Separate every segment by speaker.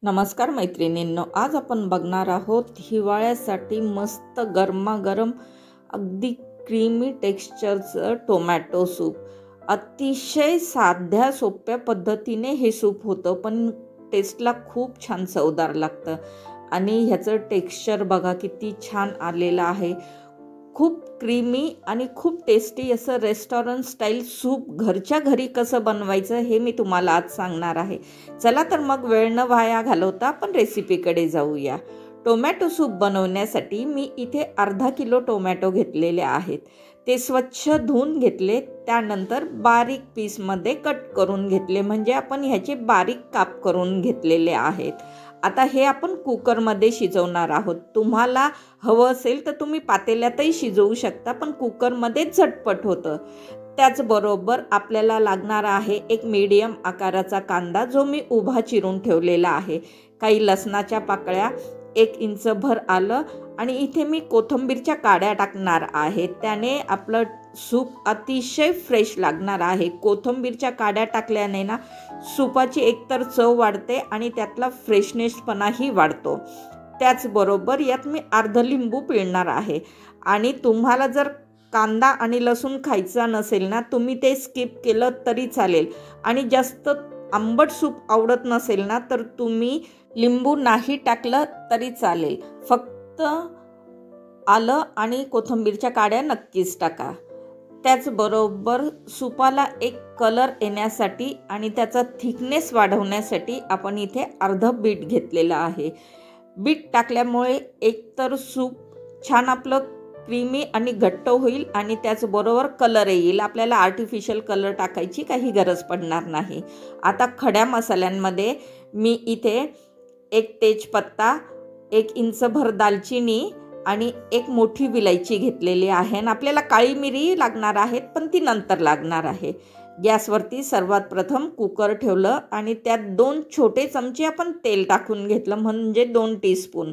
Speaker 1: नमस्कार मैत्रिणींनो, आज आपण बघणार आहोत हिवाळ्यासाठी मस्त गरमागरम अगदी क्रीमी टेक्स्चरचं टोमॅटो सूप। अतिशय साध्या सोप्या पद्धतीने हे सूप होतं, पण टेस्टला खूप छान चवदार लागतं आणि ह्याचं टेक्स्चर बघा किती छान आलेलं आहे। खूप क्रीमी आणि खूप टेस्टी असं रेस्टॉरंट स्टाईल सूप घरच्या घरी कसं बनवायचं हे मी तुम्हाला आज सांगणार आहे। चला तर मग वेळ न वाया घालवता आपण रेसिपीकडे जाऊया। टोमॅटो सूप बनवण्यासाठी मी इथे अर्धा किलो टोमॅटो घेतलेले आहेत। ते स्वच्छ धुवून घेतले, त्यानंतर बारीक पीसमध्ये कट करून घेतले, म्हणजे आपण ह्याचे बारीक काप करून घेतलेले आहेत। आता हे आपण कुकरमध्ये शिजवणार आहोत। तुम्हाला हवं असेल तर तुम्ही पातेल्यातही शिजवू शकता, पण कुकरमध्ये झटपट होतं। त्याचबरोबर आपल्याला लागणार आहे एक मीडियम आकाराचा कांदा, जो मी उभा चिरून ठेवलेला आहे, काही लसणाच्या पाकळ्या, 1 इंचभर आलं आणि इथे मी कोथिंबीरच्या काड्या टाकणार आहे। त्याने आपलं सूप अतिशय फ्रेश लागणार आहे। कोथिंबीरच्या काड्या टाकल्याने ना सूपाची एकतर चव वाढते आणि त्यातला फ्रेशनेसपणाही वाढतो। त्याचबरोबर यात मी अर्धा लिंबू पिळणार आहे। आणि तुम्हाला जर कांदा आणि लसूण खायचा नसेल ना, तुम्ही ते स्किप केलं तरी चालेल। आणि जास्त आंबट सूप आवडत नसेल ना, तर तुम्ही लिंबू नाही टाकलं तरी चालेल। फक्त आलं आणि कोथिंबीरच्या काड्या नक्कीच टाका। त्याचबरोबर सूपाला एक कलर येण्यासाठी आणि त्याचा थिकनेस वाढवण्यासाठी आपण इथे अर्धा बीट घेतलेला आहे। बीट टाकल्यामुळे एकतर सूप छान आपलं क्रीमी आणि घट्ट होईल आणि त्याचबरोबर कलर येईल। आपल्याला आर्टिफिशियल कलर टाकायची काही गरज पडणार नाही। आता खड्या मसाल्यांमध्ये मी इथे 1 तेजपत्ता, 1 इंचभर दालचिनी आणि 1 मोठी विलायची घेतलेली आहे। आणि आपल्याला काळी मिरी लागणार आहेत, पण ती नंतर लागणार आहे। गॅसवरती सर्वात प्रथम कुकर ठेवलं आणि त्यात 2 छोटे चमचे आपण तेल टाकून घेतलं, म्हणजे 2 टीस्पून।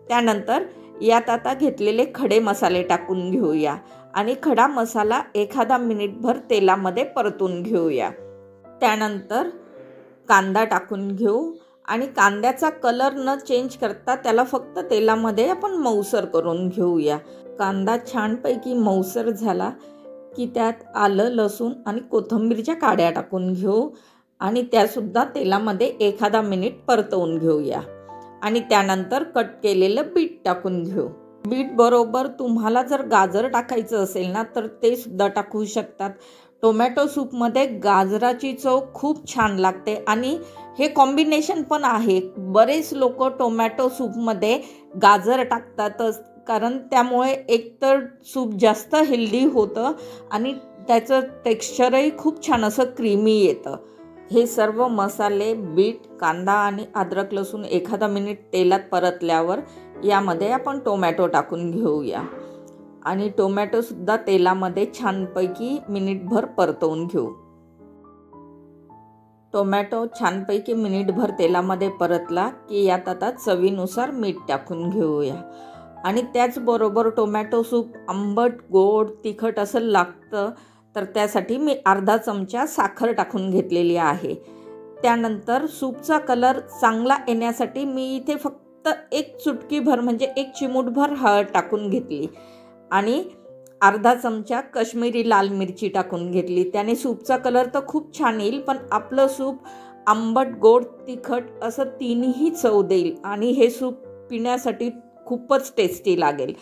Speaker 1: त्यानंतर यात आता घेतलेले खडे मसाले टाकून घेऊया आणि खडा मसाला एखादा मिनिटभर तेलामध्ये परतून घेऊया। त्यानंतर कांदा टाकून घेऊ आणि कांद्याचा कलर न चेंज करता त्याला फक्त तेलामध्ये आपण मऊसर करून घेऊया। कांदा छानपैकी मऊसर झाला की त्यात आलं, लसूण आणि कोथिंबीरच्या काड्या टाकून घेऊ आणि त्यासुद्धा तेलामध्ये एखादा मिनिट परतवून घेऊया। आणि त्यानंतर कट केलेलं बीट टाकून घेऊ। बीट बरोबर तुम्हाला जर गाजर टाकायचं असेल ना, तर ते सुद्धा टाकू शकतात। टोमॅटो सूपमध्ये गाजराची चव खूप छान लागते आणि हे कॉम्बिनेशन पण आहे। बरेच लोक टोमॅटो सूपमध्ये गाजर टाकतातच, कारण त्यामुळे एकतर सूप जास्त हेल्दी होतं आणि त्याचं टेक्स्चरही खूप छान असं क्रीमी येतं। हे सर्व मसाले, बीट, कांदा आणि अद्रक लसूण एखादा मिनिट तेलात परतल्यावर यामध्ये आपण टोमॅटो टाकून घेऊया आणि टोमॅटोसुद्धा तेलामध्ये छानपैकी मिनिटभर परतवून घेऊ। टोमॅटो छानपैकी मिनिटभर तेलामध्ये परतला की यात आता चवीनुसार मीठ टाकून घेऊया। आणि त्याचबरोबर टोमॅटो सूप आंबट, गोड, तिखट असं लागतं, तर त्यासाठी मी अर्धा चमचा साखर टाकून घेतलेली आहे। त्यानंतर सूपचा कलर चांगला येण्यासाठी मी इथे फक्त 1 चुटकीभर म्हणजे 1 चिमूटभर हळद टाकून घेतली आणि अर्धा चमचा काश्मीरी लाल मिरची टाकून घेतली। त्याने सूपचा कलर तर खूप छान येईल, पण आपलं सूप आंबट, गोड, तिखट असं तिन्ही चव देईल आणि हे सूप पिण्यासाठी खूपच टेस्टी लागेल।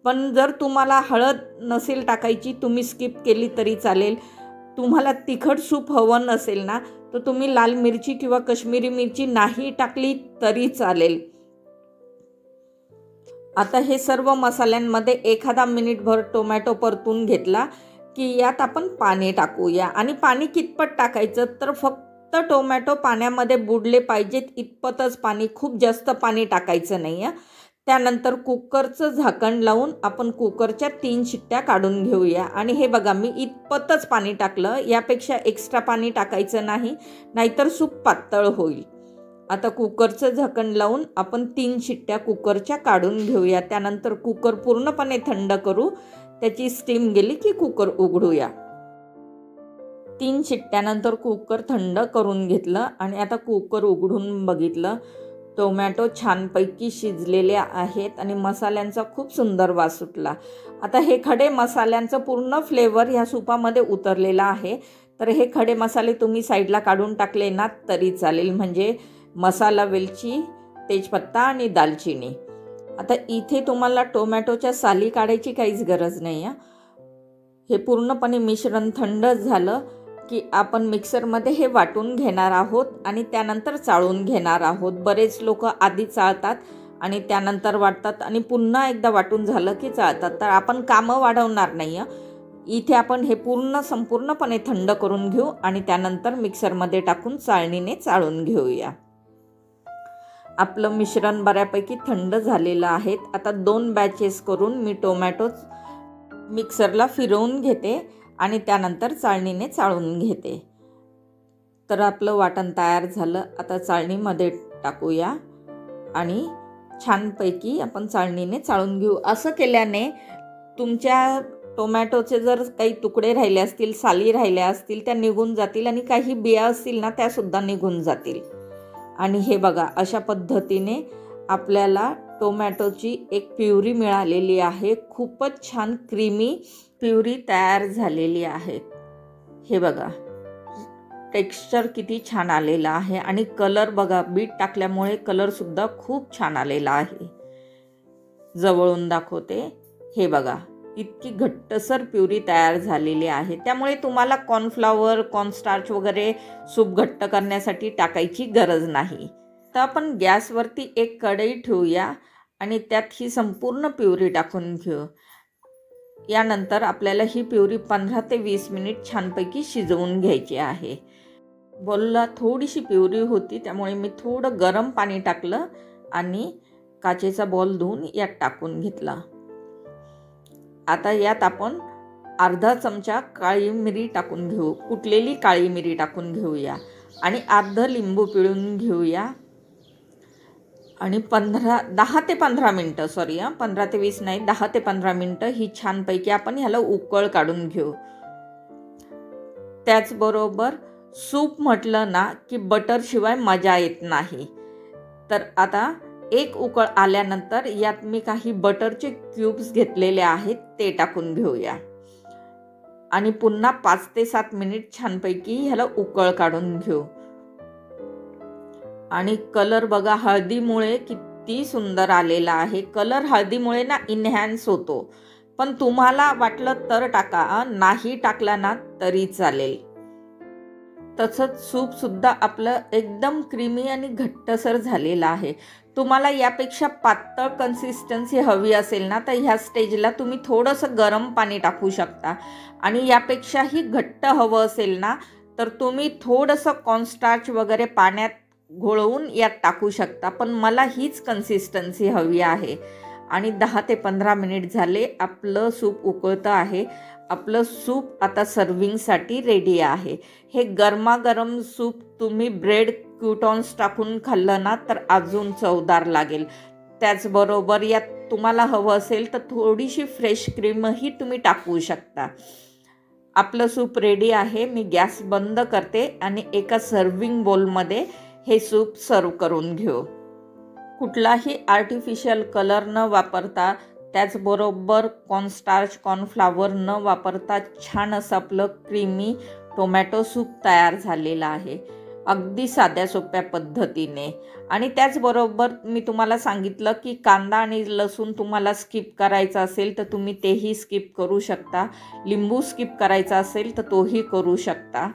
Speaker 1: पण जर तुम्हाला हळद नसेल टाकायची, तुम्ही स्किप केली तरी चालेल। तुम्हाला तिखट सूप हवं नसेल ना, तर तुम्ही लाल मिरची किंवा काश्मीरी मिरची नाही टाकली तरी चालेल। आता हे सर्व मसाल्यांमध्ये एखादा मिनिटभर टोमॅटो परतून घेतला की यात आपण पाणी टाकूया। आणि पाणी कितपत टाकायचं, तर फक्त टोमॅटो पाण्यामध्ये बुडले पाहिजेत इतपतच पाणी, खूप जास्त पाणी टाकायचं नाही आहे। त्यानंतर कुकरचं झाकण लावून आपण कुकरच्या 3 शिट्ट्या काढून घेऊया। आणि हे बघा, मी इतपतच पाणी टाकलं, यापेक्षा एक्स्ट्रा पाणी टाकायचं नाही, नाहीतर सूप पातळ होईल। आता कुकरचं झाकण लावून आपण 3 शिट्ट्या कुकरच्या काढून घेऊया। त्यानंतर कुकर पूर्णपणे थंड करू, त्याची स्टीम गेली की कुकर उघडूया। 3 शिट्ट्यानंतर कुकर थंड करून घेतलं आणि आता कुकर उघडून बघितलं टोमॅटो छानपैकी शिजलेले आहेत आणि मसाल्यांचा खूप सुंदर वास सुटला. आता हे खडे मसाल्यांचं पूर्ण फ्लेवर ह्या सूपामध्ये उतरलेला आहे. तर हे खडे मसाले तुम्ही साईडला काढून टाकले ना तरी चालेल, म्हणजे मसाला, वेलची, तेजपत्ता आणि दालचिनी. आता इथे तुम्हाला टोमॅटोच्या साली काढायची काहीच गरज नाही आहे. हे पूर्णपणे मिश्रण थंड झालं की आपण मिक्सरमध्ये हे वाटून घेणार आहोत आणि त्यानंतर चाळून घेणार आहोत. बरेच लोक आधी चाळतात आणि त्यानंतर वाटतात आणि पुन्हा एकदा वाटून झालं की चाळतात. तर आपण कामं वाढवणार नाही आहे. इथे आपण हे संपूर्णपणे थंड करून घेऊ आणि त्यानंतर मिक्सरमध्ये टाकून चाळणीने चाळून घेऊया. आपलं मिश्रण बऱ्यापैकी थंड झालेलं आहे. आता 2 बॅचेस करून मी टोमॅटो मिक्सरला फिरवून घेते आणि त्यानंतर चाळणीने चाळून घेते. तर आपलं वाटण तयार झालं. आता चाळणीमध्ये टाकूया आणि छानपैकी आपण चाळणीने चाळून घेऊ. असं केल्याने तुमच्या टोमॅटोचे जर काही तुकडे राहिले असतील, साली राहिल्या असतील, त्या निघून जातील आणि काही बिया असतील ना त्यासुद्धा निघून जातील. आणि हे बघा, अशा पद्धतीने आपल्याला टोमॅटोची एक प्युरी मिळालेली आहे. खूपच छान क्रीमी प्युरी तयार झालेली आहे. हे बघा, टेक्स्चर किती छान आलेलं आहे आणि कलर बघा, बीट टाकल्यामुळे कलरसुद्धा खूप छान आलेला आहे. जवळून दाखवते. हे बघा, इतकी घट्टसर प्युरी तयार झालेली आहे. त्यामुळे तुम्हाला कॉर्नफ्लॉवर, कॉर्नस्टार्च वगैरे सूप घट्ट करण्यासाठी टाकायची गरज नाही. तर आपण गॅसवरती एक कढई ठेवूया आणि त्यात ही संपूर्ण प्युरी टाकून घेऊ. यानंतर आपल्याला ही प्युरी 15 ते 20 मिनिट छानपैकी शिजवून घ्यायची आहे. बोलला थोडीशी प्युरी होती, त्यामुळे मी थोडं गरम पाणी टाकलं आणि काचेचा बॉल धुवून यात टाकून घेतला. आता यात आपण अर्धा चमचा काळी मिरी टाकून घेऊ. कुटलेली काळी मिरी टाकून घेऊया आणि अर्धा लिंबू पिळून घेऊया आणि 10 ते 15 मिनटं 15 ते 20 नाही, 10 ते 15 मिनटं ही छानपैकी आपण ह्याला उकळ काढून घेऊ. त्याचबरोबर सूप म्हटलं ना की बटरशिवाय मजा येत नाही. तर आता एक उकळ आल्यानंतर यात मी काही बटरचे क्यूब्स घेतलेले आहेत ते टाकून घेऊया आणि पुन्हा 5 ते 7 मिनिट छानपैकी ह्याला उकळ काढून घेऊ. आणि कलर बघा, हळदीमुळे किती सुंदर आलेला आहे. कलर हळदीमुळे ना इन्हॅन्स होतो, पण तुम्हाला वाटलं तर टाका, नाही टाकला ना तरी चालेल. तसंच सूपसुद्धा आपलं एकदम क्रीमी आणि घट्टसर झालेलं आहे. तुम्हाला यापेक्षा पातळ कन्सिस्टन्सी हवी असेल ना तर ह्या स्टेजला तुम्ही थोडंसं गरम पाणी टाकू शकता आणि यापेक्षाही घट्ट हवं असेल ना तर तुम्ही थोडंसं कॉर्नस्टार्च वगैरे पाण्यात घोळवून यात टाकू शकता. पण मला हीच कन्सिस्टन्सी हवी आहे. आणि 10 ते 15 मिनिट झाले, आपलं सूप उकळतं आहे. आपलं सूप आता सर्विंगसाठी रेडी आहे. हे गरमागरम सूप तुम्ही ब्रेड क्यूटॉन्स टाकून खाल्लं ना तर अजून चवदार लागेल. त्याचबरोबर यात तुम्हाला हवं असेल तर थोडीशी फ्रेश क्रीमही तुम्ही टाकू शकता. आपलं सूप रेडी आहे. मी गॅस बंद करते आणि एका सर्विंग बोलमध्ये हे सूप सर्व करून घेऊ. कुठलाही आर्टिफिशियल कलर न वापरता, त्याचबरोबर कॉर्नस्टार्च, कॉर्नफ्लॉवर न वापरता छान असं आपलं क्रीमी टोमॅटो सूप तयार झालेलं आहे, अगदी साध्या सोप्या पद्धतीने. आणि त्याचबरोबर मी तुम्हाला सांगितलं की कांदा आणि लसूण तुम्हाला स्किप करायचा असेल तर तुम्ही तेही स्किप करू शकता. लिंबू स्किप करायचा असेल तर तोही करू शकता.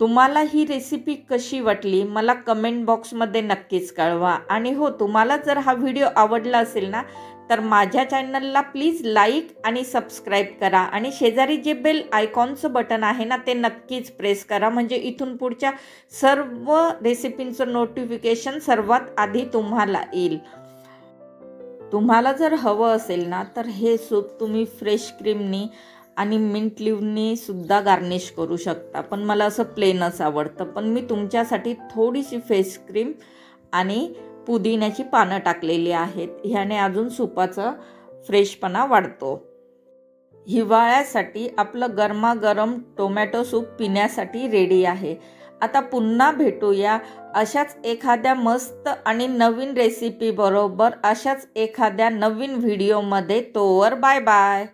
Speaker 1: तुम्हाला ही रेसिपी कशी वाटली मला कमेंट बॉक्समध्ये नक्कीच कळवा. आणि हो, तुम्हाला जर हा व्हिडिओ आवडला असेल ना तर माझ्या चॅनलला प्लीज लाईक आणि सबस्क्राईब करा आणि शेजारी जे बेल आयकॉनचं बटन आहे ना ते नक्कीच प्रेस करा, म्हणजे इथून पुढच्या सर्व रेसिपींचं नोटिफिकेशन सर्वात आधी तुम्हाला येईल. तुम्हाला जर हवं असेल ना तर हे सूप तुम्ही फ्रेश क्रीमनी आणि मिंट लिव्हनी सुद्धा गार्निश करू शकता, पण मला असं प्लेनच आवडतं. पण मी तुमच्यासाठी थोडीशी फेस क्रीम आणि पुदिन्याची पानं टाकलेली आहेत. ह्याने अजून सूपाचा फ्रेशपणा वाढतो. हिवाळ्यासाठी आपलं गरमागरम टोमॅटो सूप पिण्यासाठी रेडी आहे. आता पुन्हा भेटूया अशाच एखाद्या मस्त आणि नवीन रेसिपी बरोबर, अशाच एखाद्या नवीन व्हिडिओमध्ये. तोवर बाय बाय.